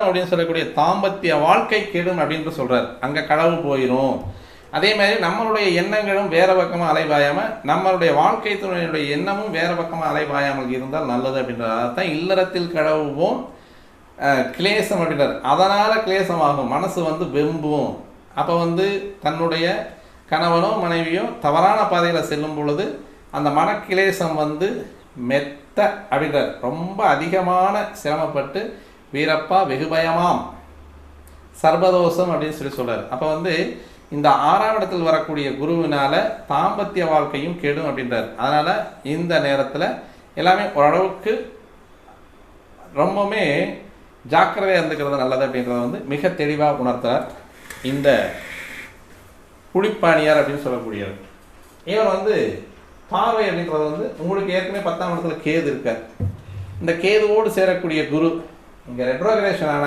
அப்படின்னு சொல்லக்கூடிய தாம்பத்திய வாழ்க்கை கெடும் அப்படின்னு சொல்றாரு. அங்க களவு போயிடும். அதே மாதிரி நம்மளுடைய எண்ணங்களும் வேற பக்கமா அலைபாயாம நம்மளுடைய வாழ்க்கை துணையுடைய எண்ணமும் வேற பக்கமா அலைபாயாமல் இருந்தால் நல்லது அப்படின்றார். அதான் இல்லறத்தில் களவுவோம் கிளேசம் அப்படின்றார். அதனால கிளேசமாகும், மனசு வெம்பும். அப்போ தன்னுடைய கணவனோ மனைவியோ தவறான பாதையில் செல்லும் பொழுது அந்த மனக்கிளேசம் மெத்த அப்படின்றார். ரொம்ப அதிகமான சிரமப்பட்டு வீரப்பா வெகுபயமாம் சர்வதோஷம் அப்படின்னு சொல்றாரு. அப்போ இந்த 6ஆம் இடத்தில் வரக்கூடிய குருவினால தாம்பத்திய வாழ்க்கையும் கெடும் அப்படின்றார். அதனால இந்த நேரத்தில் எல்லாமே ஓரளவுக்கு ரொம்பவுமே ஜாக்கிரதையாக இருந்துக்கிறது நல்லது அப்படின்றத மிக தெளிவாக உணர்த்தார் இந்த புலிப்பாணியார் அப்படின்னு சொல்லக்கூடியவர். இவர் பார்வை அப்படின்றது உங்களுக்கு ஏற்கனவே 10ஆம் இடத்துல கேது இருக்கார். இந்த கேதுவோடு சேரக்கூடிய குரு இங்கே ரெட்ரோகிரேஷன் ஆன